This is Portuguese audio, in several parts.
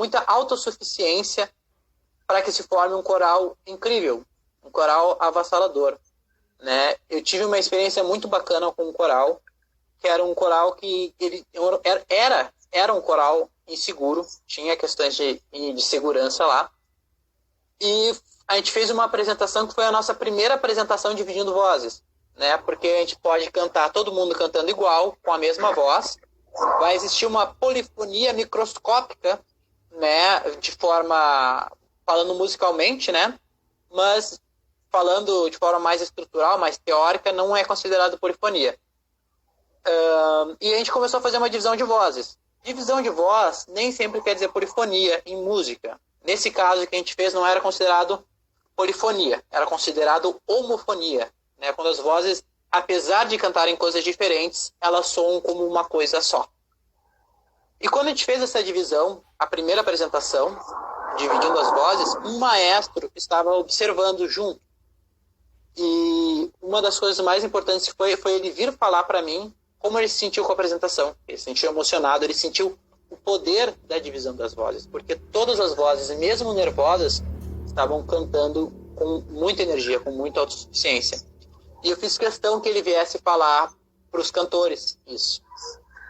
muita autossuficiência para que se forme um coral incrível, um coral avassalador, né? Eu tive uma experiência muito bacana com um coral, que era um coral que era um coral inseguro, tinha questões de segurança lá, e a gente fez uma apresentação que foi a nossa primeira apresentação dividindo vozes, né? Porque a gente pode cantar todo mundo cantando igual, com a mesma voz, vai existir uma polifonia microscópica, né? De forma, falando musicalmente, né? Mas falando de forma mais estrutural, mais teórica, não é considerado polifonia. E a gente começou a fazer uma divisão de vozes. Divisão de voz nem sempre quer dizer polifonia em música. Nesse caso que a gente fez não era considerado polifonia, era considerado homofonia, né? Quando as vozes, apesar de cantarem coisas diferentes, elas soam como uma coisa só. E quando a gente fez essa divisão, a primeira apresentação, dividindo as vozes, um maestro estava observando junto. E uma das coisas mais importantes foi ele vir falar para mim como ele se sentiu com a apresentação. Ele se sentiu emocionado, ele sentiu o poder da divisão das vozes, porque todas as vozes, mesmo nervosas, estavam cantando com muita energia, com muita autossuficiência. E eu fiz questão que ele viesse falar para os cantores isso,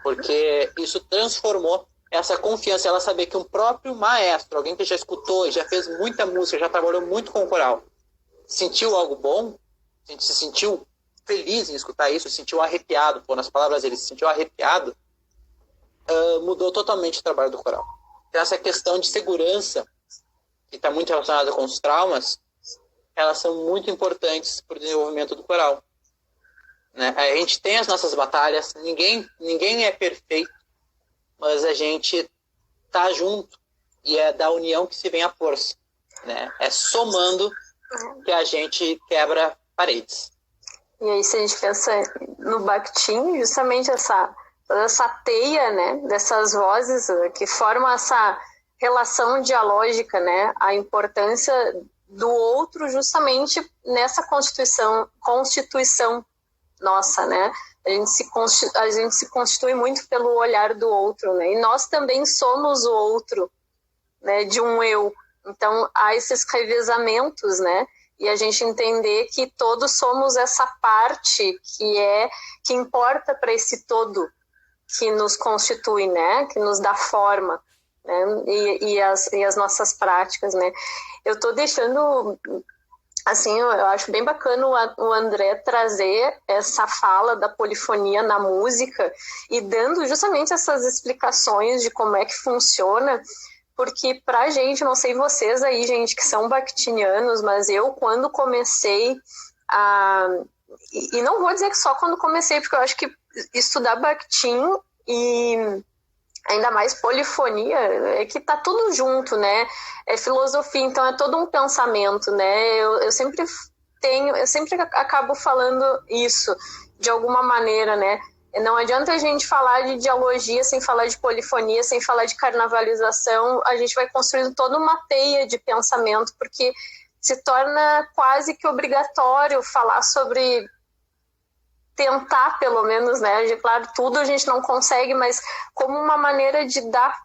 porque isso transformou essa confiança, ela saber que um próprio maestro, alguém que já escutou, já fez muita música, já trabalhou muito com o coral, sentiu algo bom, se sentiu feliz em escutar isso, se sentiu arrepiado, nas palavras dele, se sentiu arrepiado, mudou totalmente o trabalho do coral. Então essa questão de segurança, que está muito relacionada com os traumas, elas são muito importantes para o desenvolvimento do coral. Né? A gente tem as nossas batalhas, ninguém é perfeito, mas a gente tá junto e é da união que se vem a força. Né? É somando que a gente quebra paredes. E aí, se a gente pensa no Bakhtin, justamente essa teia, né, dessas vozes que formam essa relação dialógica, né, a importância do outro justamente nessa constituição nossa, né? A gente se constitui muito pelo olhar do outro, né? E nós também somos o outro, né, de um eu. Então, há esses revezamentos, né? E a gente entender que todos somos essa parte que importa para esse todo que nos constitui, né? Que nos dá forma, né? E as nossas práticas, né? Eu estou deixando, assim, eu acho bem bacana o André trazer essa fala da polifonia na música e dando justamente essas explicações de como é que funciona. Porque pra gente, não sei vocês aí, gente, que são bakhtinianos, mas eu, quando comecei a... E não vou dizer que só quando comecei, porque eu acho que estudar Bakhtin e ainda mais polifonia, é que tá tudo junto, né? É filosofia, então é todo um pensamento, né? Eu sempre acabo falando isso, de alguma maneira, né? Não adianta a gente falar de dialogia sem falar de polifonia, sem falar de carnavalização. A gente vai construindo toda uma teia de pensamento, porque se torna quase que obrigatório falar sobre... tentar, pelo menos, né? Claro, tudo a gente não consegue, mas como uma maneira de dar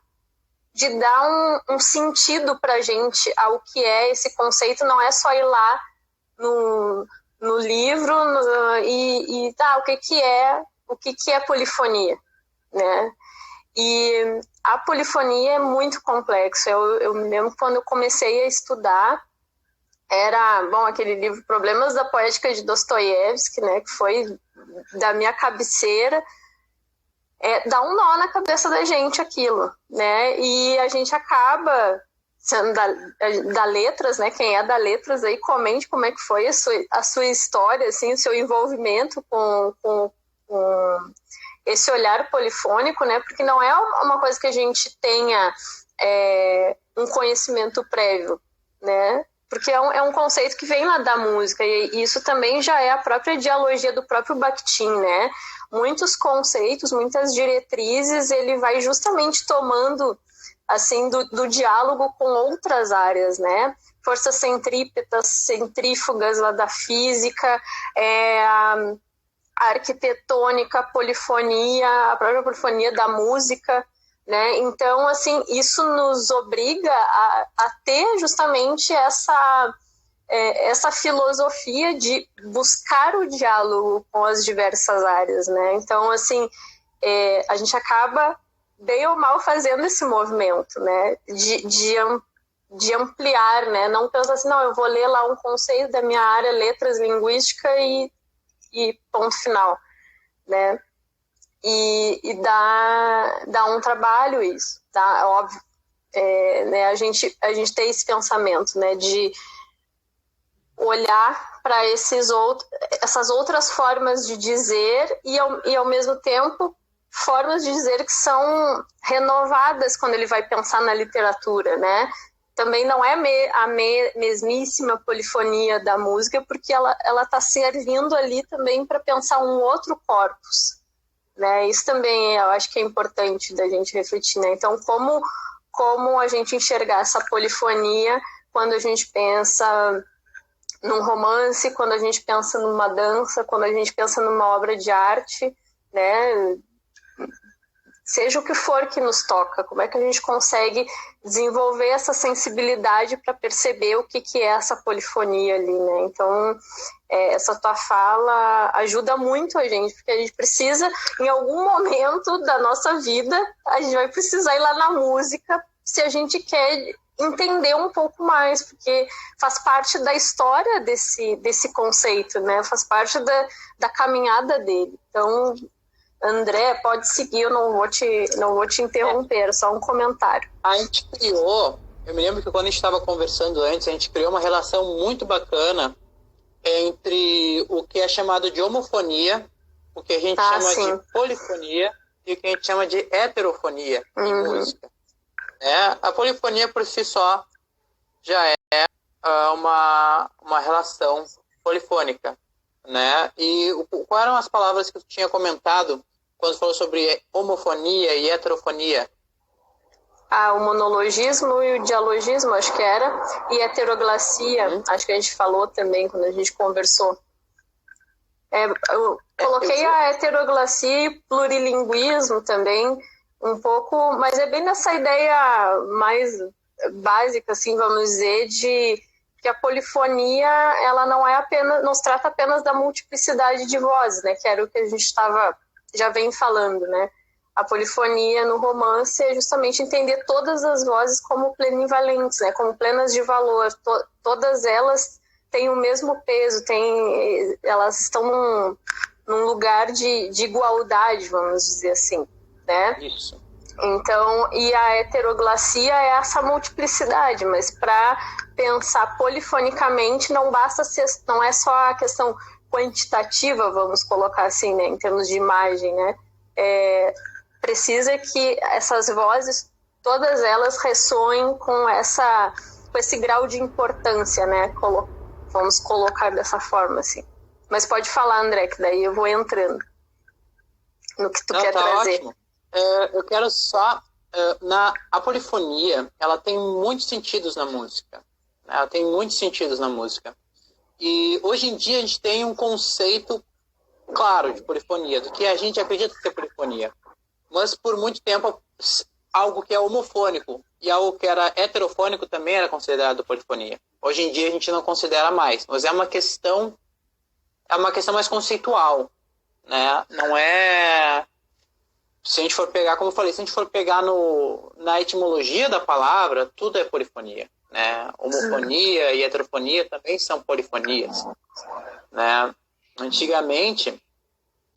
um sentido pra gente ao que é esse conceito. Não é só ir lá no livro e o que é polifonia, né? E a polifonia é muito complexa. Eu me lembro quando eu comecei a estudar, era, aquele livro Problemas da Poética de Dostoiévski, né, que foi da minha cabeceira, dá um nó na cabeça da gente aquilo, né? E a gente acaba sendo da letras, né? Quem é da letras aí, comente como é que foi a sua história, assim, o seu envolvimento com esse olhar polifônico, né? Porque não é uma coisa que a gente tenha um conhecimento prévio, né? Porque é um conceito que vem lá da música, e isso também já é a própria dialogia do próprio Bakhtin, né? Muitos conceitos, muitas diretrizes, ele vai justamente tomando, assim, do diálogo com outras áreas, né? Forças centrípetas, centrífugas lá da física, a arquitetônica, a polifonia, a própria polifonia da música, né? Então, assim, isso nos obriga a ter justamente essa filosofia de buscar o diálogo com as diversas áreas, né? Então, assim, a gente acaba, bem ou mal, fazendo esse movimento, né? De ampliar, né? Não pensar assim, não, eu vou ler lá um conceito da minha área, letras, linguística e ponto final, né? E dá um trabalho isso, tá? Óbvio, né? A gente tem esse pensamento, né? De olhar para essas outras formas de dizer e ao mesmo tempo formas de dizer que são renovadas quando ele vai pensar na literatura, né? Também não é a mesmíssima polifonia da música, porque ela está servindo ali também para pensar um outro corpus, né? Isso também eu acho que é importante da gente refletir, né? Então, como a gente enxergar essa polifonia quando a gente pensa num romance, quando a gente pensa numa dança, quando a gente pensa numa obra de arte, né? Seja o que for que nos toca, como é que a gente consegue desenvolver essa sensibilidade para perceber o que é essa polifonia ali, né? Então, essa tua fala ajuda muito a gente, porque a gente precisa, em algum momento da nossa vida, a gente vai precisar ir lá na música se a gente quer entender um pouco mais, porque faz parte da história desse conceito, né? Faz parte da caminhada dele. Então, André, pode seguir, eu não vou te interromper, só um comentário. A gente criou, eu me lembro que quando a gente estava conversando antes, a gente criou uma relação muito bacana entre o que é chamado de homofonia, o que a gente chama de polifonia e o que a gente chama de heterofonia em música. A polifonia por si só já é uma relação polifônica, né? E quais eram as palavras que tu tinha comentado quando falou sobre homofonia e heterofonia? O monologismo e o dialogismo, acho que era, e heteroglacia, acho que a gente falou também quando a gente conversou. Eu coloquei a heteroglacia e plurilinguismo também, um pouco, mas é bem nessa ideia mais básica, assim, vamos dizer, de que a polifonia, ela não se trata apenas da multiplicidade de vozes, né, que era o que a gente já vem falando, né. A polifonia no romance é justamente entender todas as vozes como plenivalentes, né, como plenas de valor. Todas elas têm o mesmo peso, elas estão num lugar de igualdade, vamos dizer assim, né? Isso. Então, e a heteroglacia é essa multiplicidade, mas para pensar polifonicamente não é só a questão quantitativa, vamos colocar assim, né, em termos de imagem, né? Precisa que essas vozes, todas elas ressoem com esse grau de importância, né? Vamos colocar dessa forma, assim. Mas pode falar, André, que daí eu vou entrando no que tu quer trazer. Ótimo. Eu quero só... a polifonia, ela tem muitos sentidos na música. Ela tem muitos sentidos na música. E hoje em dia a gente tem um conceito claro de polifonia, do que a gente acredita ser polifonia. Mas por muito tempo, algo que é homofônico e algo que era heterofônico também era considerado polifonia. Hoje em dia a gente não considera mais, mas é uma questão mais conceitual, né? Não é... Se a gente for pegar, como eu falei, se a gente for pegar na etimologia da palavra, tudo é polifonia, né? Homofonia e heterofonia também são polifonias, né? Antigamente,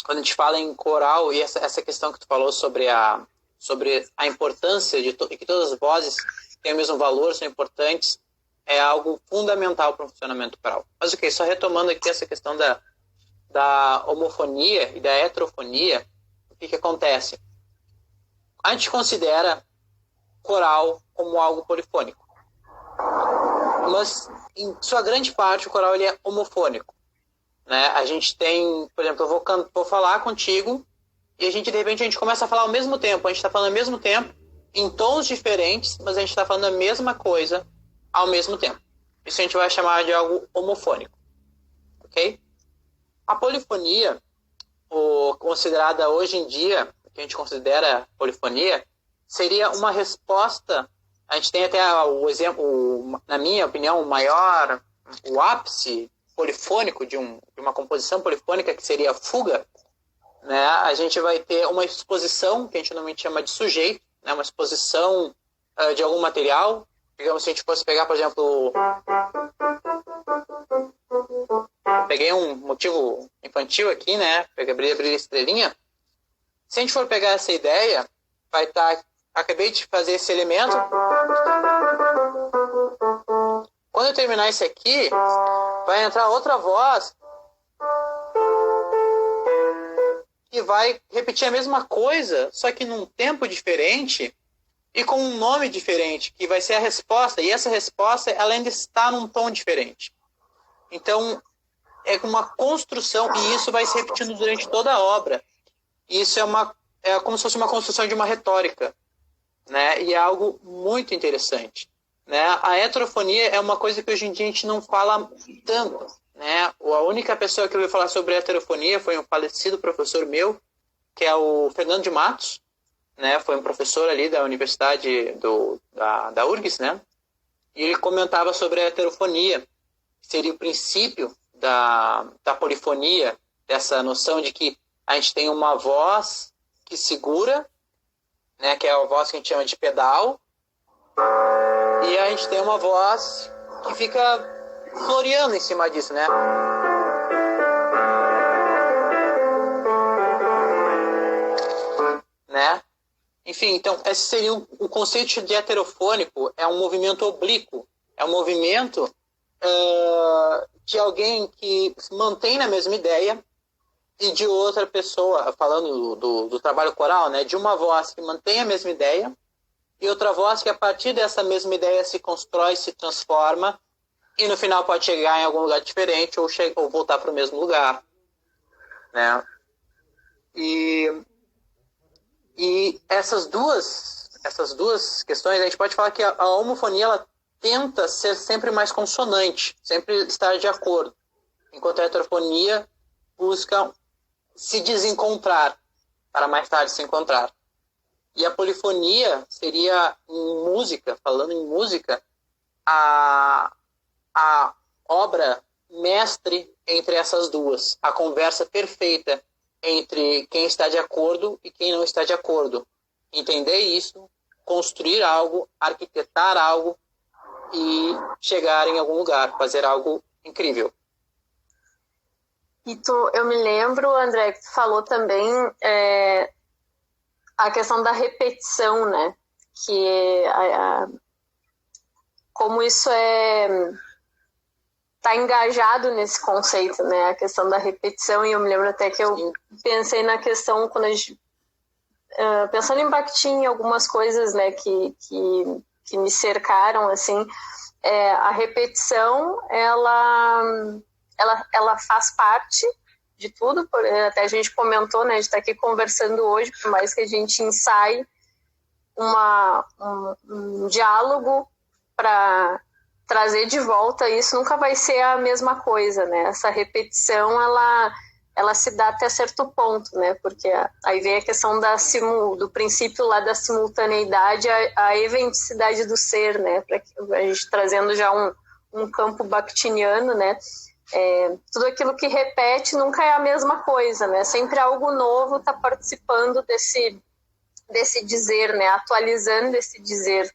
quando a gente fala em coral, e essa questão que tu falou sobre a importância de que todas as vozes têm o mesmo valor, são importantes, é algo fundamental para o funcionamento coral. Mas ok, só retomando aqui essa questão da homofonia e da heterofonia, o que acontece? A gente considera coral como algo polifônico. Mas, em sua grande parte, o coral ele é homofônico. Né? A gente tem, por exemplo, eu vou falar contigo e de repente a gente começa a falar ao mesmo tempo. A gente está falando ao mesmo tempo, em tons diferentes, mas a gente está falando a mesma coisa ao mesmo tempo. Isso a gente vai chamar de algo homofônico. Ok? A polifonia, considerada hoje em dia, que a gente considera polifonia, seria uma resposta. A gente tem até o exemplo, na minha opinião, o ápice polifônico de uma composição polifônica, que seria a fuga, né? A gente vai ter uma exposição, que a gente normalmente chama de sujeito, né? Uma exposição de algum material. Digamos, se a gente fosse pegar, por exemplo, peguei um motivo infantil aqui, né? Abrir a estrelinha. Se a gente for pegar essa ideia, vai estar... Acabei de fazer esse elemento. Quando eu terminar esse aqui, vai entrar outra voz que vai repetir a mesma coisa, só que num tempo diferente e com um nome diferente, que vai ser a resposta. E essa resposta, ela ainda está num tom diferente. Então, é uma construção, e isso vai se repetindo durante toda a obra. E isso é como se fosse uma construção de uma retórica, né? E é algo muito interessante, né? A heterofonia é uma coisa que hoje em dia a gente não fala tanto, né? A única pessoa que eu ouvi falar sobre heterofonia foi um falecido professor meu, que é o Fernando de Matos, né? Foi um professor ali da Universidade da URGS, né? E ele comentava sobre a heterofonia, que seria o princípio da polifonia, dessa noção de que a gente tem uma voz que segura, né, que é a voz que a gente chama de pedal, e a gente tem uma voz que fica floreando em cima disso, né? Enfim, então, esse seria o conceito de heterofônico, é um movimento oblíquo, é um movimento de alguém que se mantém na mesma ideia, e de outra pessoa, falando do trabalho coral, né, de uma voz que mantém a mesma ideia, e outra voz que a partir dessa mesma ideia se constrói, se transforma, e no final pode chegar em algum lugar diferente ou voltar para o mesmo lugar, né? E essas duas questões, a gente pode falar que a homofonia, ela tenta ser sempre mais consonante, sempre estar de acordo, enquanto a heterofonia busca se desencontrar para mais tarde se encontrar. E a polifonia seria, em música, falando em música, a obra mestre entre essas duas, a conversa perfeita entre quem está de acordo e quem não está de acordo. Entender isso, construir algo, arquitetar algo e chegar em algum lugar, fazer algo incrível. E eu me lembro, André, que tu falou também a questão da repetição, né? Que como isso tá engajado nesse conceito, né? A questão da repetição, e eu me lembro até que eu pensei na questão, quando a gente... pensando em Bakhtin, algumas coisas, né, que me cercaram, assim, a repetição, ela faz parte de tudo, até a gente comentou, né, de estar aqui conversando hoje, por mais que a gente ensaie um diálogo para trazer de volta isso, nunca vai ser a mesma coisa, né? Essa repetição, ela se dá até certo ponto, né? Porque aí vem a questão do princípio lá da simultaneidade, a eventicidade do ser, né? Pra a gente trazendo já um campo bakhtiniano, né? Tudo aquilo que repete nunca é a mesma coisa, né? Sempre algo novo está participando desse dizer, né? Atualizando esse dizer,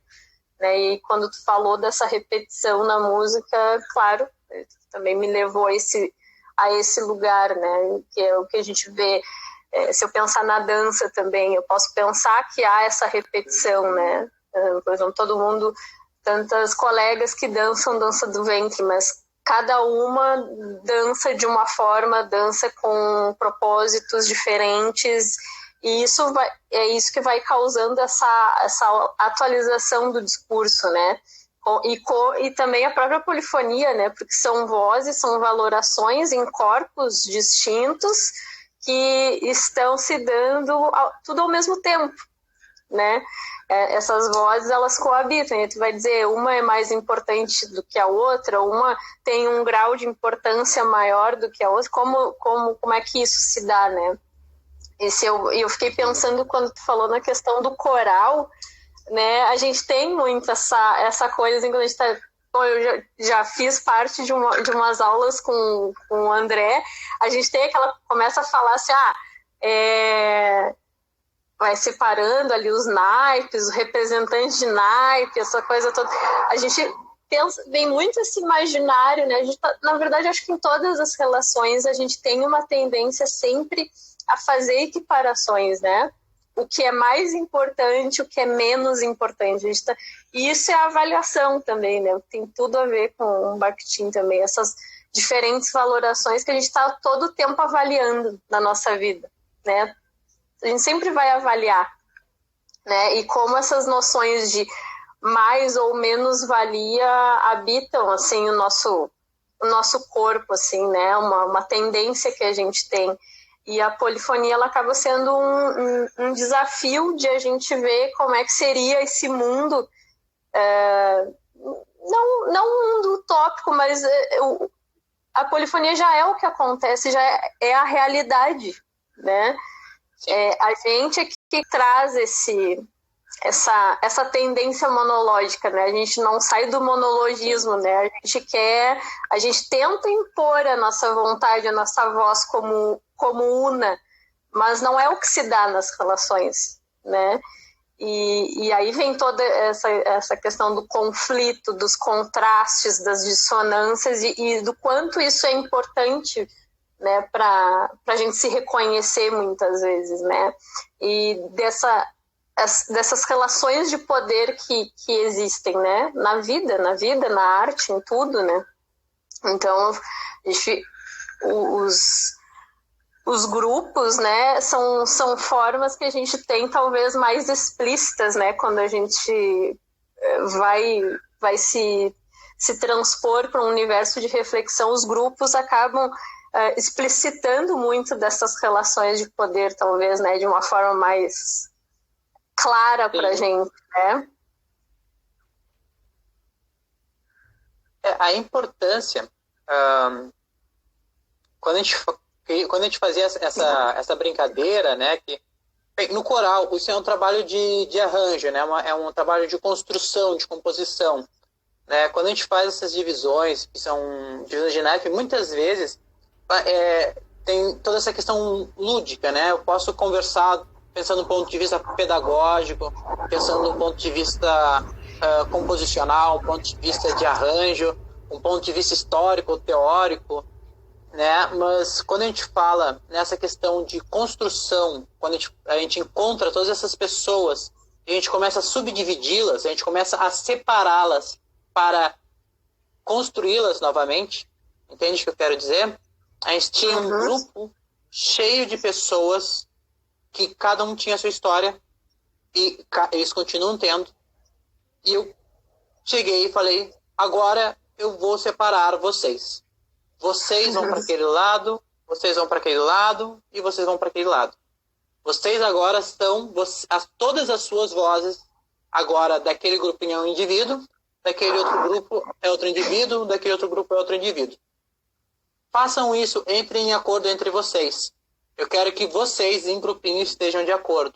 né? E quando tu falou dessa repetição na música, claro, também me levou a esse lugar, né? Que é o que a gente vê. Se eu pensar na dança também, eu posso pensar que há essa repetição, né? Por exemplo, todo mundo, tantas colegas que dançam dança do ventre, mas cada uma dança de uma forma, dança com propósitos diferentes, e é isso que vai causando essa atualização do discurso, né? E também a própria polifonia, né? Porque são vozes, são valorações em corpos distintos que estão se dando tudo ao mesmo tempo, né? Essas vozes, elas coabitam, e tu vai dizer, uma é mais importante do que a outra, uma tem um grau de importância maior do que a outra, como é que isso se dá, né? Eu fiquei pensando quando tu falou na questão do coral, né? A gente tem muito essa coisa, assim, quando a gente tá... Eu já fiz parte de umas aulas com o André, a gente tem aquela... Começa a falar assim, vai separando ali os naipes, o representante de naipe, essa coisa toda. A gente vem muito esse imaginário, né? A gente na verdade, acho que em todas as relações a gente tem uma tendência sempre a fazer equiparações, né? O que é mais importante, o que é menos importante. E isso é a avaliação também, né? Tem tudo a ver com o Bakhtin também, essas diferentes valorações que a gente está todo o tempo avaliando na nossa vida, né? A gente sempre vai avaliar, né? E como essas noções de mais ou menos valia habitam, assim, o nosso corpo, assim, né? Uma tendência que a gente tem. E a polifonia, ela acaba sendo um desafio de a gente ver como é que seria esse mundo, não um mundo utópico, mas a polifonia já é o que acontece, já é a realidade, né? A gente é que traz essa tendência monológica, né? A gente não sai do monologismo, né? A gente tenta impor a nossa vontade, a nossa voz como una, mas não é o que se dá nas relações, né? E aí vem toda essa questão do conflito, dos contrastes, das dissonâncias e do quanto isso é importante, né, para a gente se reconhecer muitas vezes, né? E dessas relações de poder que existem, né? Na vida, na arte, em tudo, né? Então, os grupos, né, são formas que a gente tem talvez mais explícitas, né? Quando a gente vai se transpor para um universo de reflexão, os grupos acabam explicitando muito dessas relações de poder, talvez, né, de uma forma mais clara para a gente, né? A importância, quando a gente fazia essa brincadeira, né, que no coral isso é um trabalho de arranjo, né, é um trabalho de construção, de composição, né? Quando a gente faz essas divisões, que são divisões de naipe, muitas vezes tem toda essa questão lúdica, né? Eu posso conversar pensando do ponto de vista pedagógico, pensando do ponto de vista composicional, um ponto de vista de arranjo, um ponto de vista histórico, teórico, né? Mas quando a gente fala nessa questão de construção, quando a gente encontra todas essas pessoas, a gente começa a subdividi-las, a gente começa a separá-las para construí-las novamente, entende o que eu quero dizer? A gente tinha um grupo cheio de pessoas que cada um tinha a sua história e eles continuam tendo. E eu cheguei e falei, agora eu vou separar vocês. Vocês vão para aquele lado, vocês vão para aquele lado e vocês vão para aquele lado. Vocês agora são todas as suas vozes, agora daquele grupinho é um indivíduo, daquele outro grupo é outro indivíduo, daquele outro grupo é outro indivíduo. Façam isso, entrem em acordo entre vocês. Eu quero que vocês, em grupinho, estejam de acordo.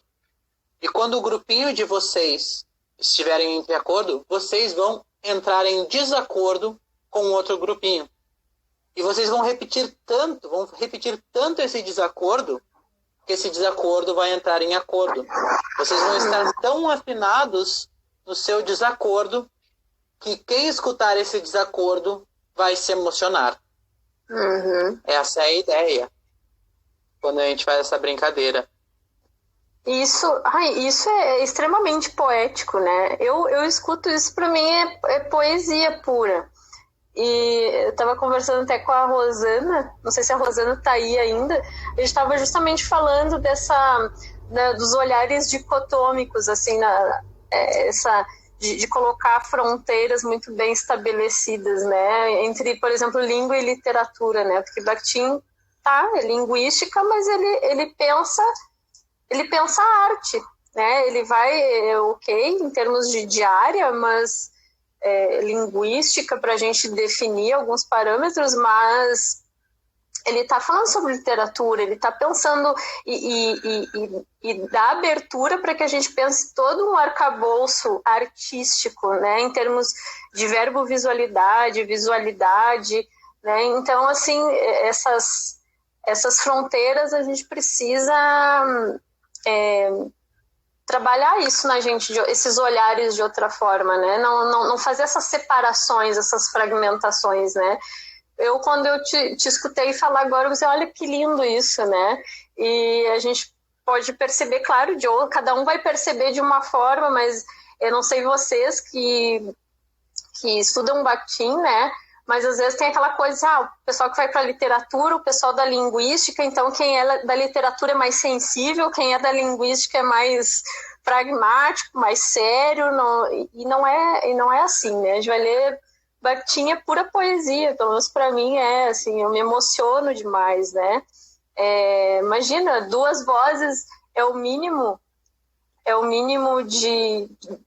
E quando o grupinho de vocês estiverem de acordo, vocês vão entrar em desacordo com o outro grupinho. E vocês vão repetir tanto esse desacordo, que esse desacordo vai entrar em acordo. Vocês vão estar tão afinados no seu desacordo, que quem escutar esse desacordo vai se emocionar. Essa é a ideia quando a gente faz essa brincadeira. Isso é extremamente poético, né? Eu escuto isso, para mim é poesia pura. E eu estava conversando até com a Rosana, não sei se a Rosana está aí ainda, a gente estava justamente falando dos olhares dicotômicos, assim, de colocar fronteiras muito bem estabelecidas, né, entre, por exemplo, língua e literatura, né, porque Bakhtin é linguística, mas ele pensa a arte, né, ele vai, em termos de área, mas linguística para a gente definir alguns parâmetros, mas ele está falando sobre literatura, ele está pensando e dá abertura para que a gente pense todo um arcabouço artístico, né, em termos de verbo-visualidade, visualidade, né? Então, assim, essas fronteiras a gente precisa trabalhar isso na gente, esses olhares de outra forma, né? Não fazer essas separações, essas fragmentações, né? Quando eu te escutei falar agora, você olha que lindo isso, né? E a gente pode perceber, claro, cada um vai perceber de uma forma, mas eu não sei vocês que estudam Bakhtin, né? Mas às vezes tem aquela coisa, o pessoal que vai para a literatura, o pessoal da linguística, então quem é da literatura é mais sensível, quem é da linguística é mais pragmático, mais sério, e não é assim, né? A gente vai ler Bakhtin, é pura poesia, pelo menos para mim é assim, eu me emociono demais, né? Imagina, 2 vozes é o mínimo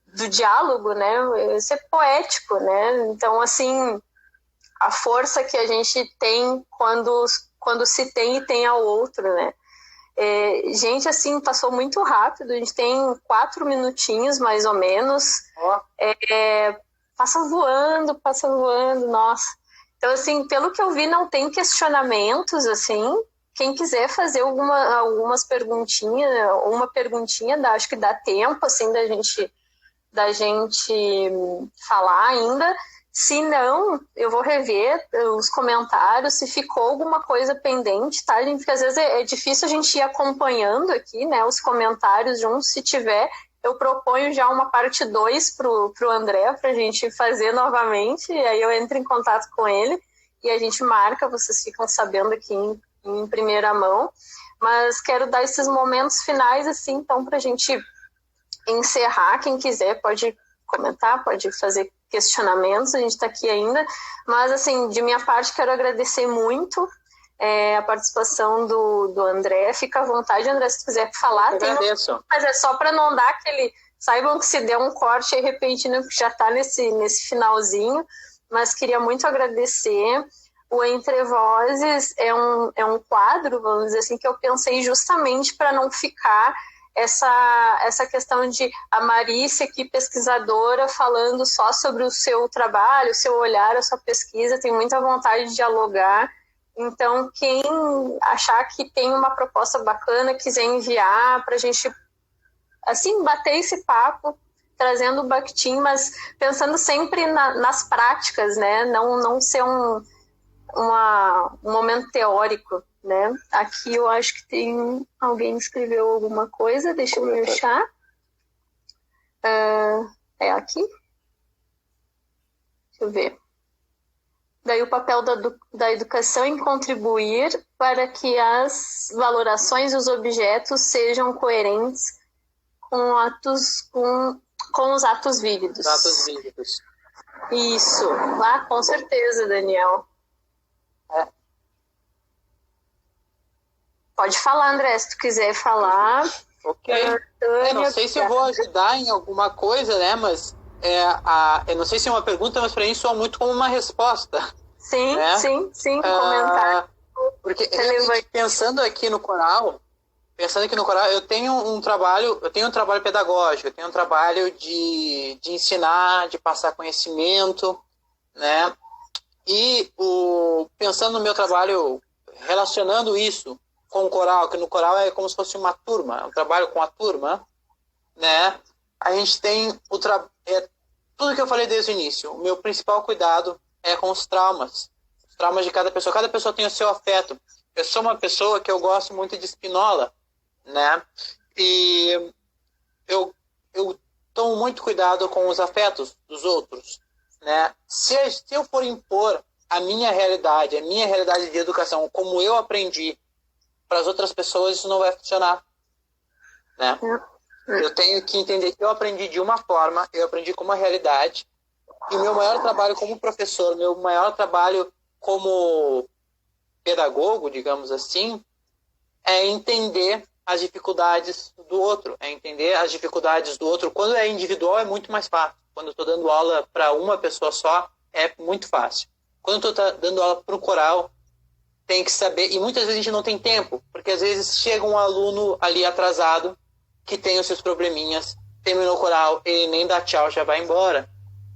do diálogo, né? Isso é poético, né? Então, assim, a força que a gente tem quando se tem e tem ao outro, né? Gente, assim, passou muito rápido, a gente tem 4 minutinhos, mais ou menos. Passa voando, nossa. Então, assim, pelo que eu vi, não tem questionamentos, assim. Quem quiser fazer algumas perguntinhas, uma perguntinha, acho que dá tempo, assim, da gente falar ainda. Se não, eu vou rever os comentários, se ficou alguma coisa pendente, tá, gente? Porque às vezes é difícil a gente ir acompanhando aqui, né, os comentários juntos. Se tiver, eu proponho já uma parte 2 pro André, pra gente fazer novamente, e aí eu entro em contato com ele, e a gente marca, vocês ficam sabendo aqui em primeira mão. Mas quero dar esses momentos finais, assim, então, pra gente encerrar. Quem quiser pode comentar, pode fazer questionamentos, a gente está aqui ainda, mas assim, de minha parte quero agradecer muito a participação do André. Fica à vontade, André, se tu quiser falar. Mas é só para não dar saibam que se der um corte aí repentino, porque já está nesse finalzinho, mas queria muito agradecer. O Entre Vozes é um quadro, vamos dizer assim, que eu pensei justamente para não ficar essa questão de a Marícia aqui, pesquisadora, falando só sobre o seu trabalho, o seu olhar, a sua pesquisa, tem muita vontade de dialogar. Então, quem achar que tem uma proposta bacana, quiser enviar para a gente, assim, bater esse papo, trazendo o Bakhtin, mas pensando sempre nas práticas, né? Não ser um momento teórico, né? Aqui eu acho que tem alguém escreveu alguma coisa, deixa eu me achar. É aqui? Deixa eu ver. Daí o papel da educação em contribuir para que as valorações e os objetos sejam coerentes com os atos vívidos. Atos vívidos. Isso, com certeza, Daniel. Pode falar, André, se tu quiser falar. Ok. Não sei se eu vou ajudar em alguma coisa, né? Mas eu não sei se é uma pergunta, mas para mim soa muito como uma resposta. Sim, né? sim, comentário. Porque pensando aqui no coral, eu tenho um trabalho pedagógico, eu tenho um trabalho de ensinar, de passar conhecimento, né? E pensando no meu trabalho, relacionando isso com o coral, que no coral é como se fosse uma turma, um trabalho com a turma, né? A gente tem tudo que eu falei desde o início. O meu principal cuidado é com os traumas de cada pessoa. Cada pessoa tem o seu afeto. Eu sou uma pessoa que eu gosto muito de Spinoza, né? E eu tomo muito cuidado com os afetos dos outros, né? Se eu for impor a minha realidade de educação, como eu aprendi para as outras pessoas, isso não vai funcionar, né? Eu tenho que entender que eu aprendi de uma forma, eu aprendi com uma realidade, e o meu maior trabalho como professor, meu maior trabalho como pedagogo, digamos assim, é entender as dificuldades do outro, Quando é individual é muito mais fácil. Quando eu estou dando aula para uma pessoa só, é muito fácil. Quando eu estou dando aula para um coral, tem que saber, e muitas vezes a gente não tem tempo, porque às vezes chega um aluno ali atrasado, que tem os seus probleminhas, terminou o coral, ele nem dá tchau, já vai embora.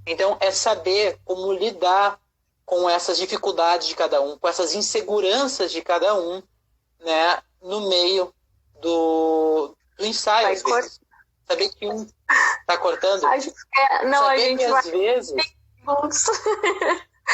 Então, é saber como lidar com essas dificuldades de cada um, com essas inseguranças de cada um, né, no meio do ensaio, às vezes. Saber que um tá cortando. Não, saber a gente que vai... às vezes...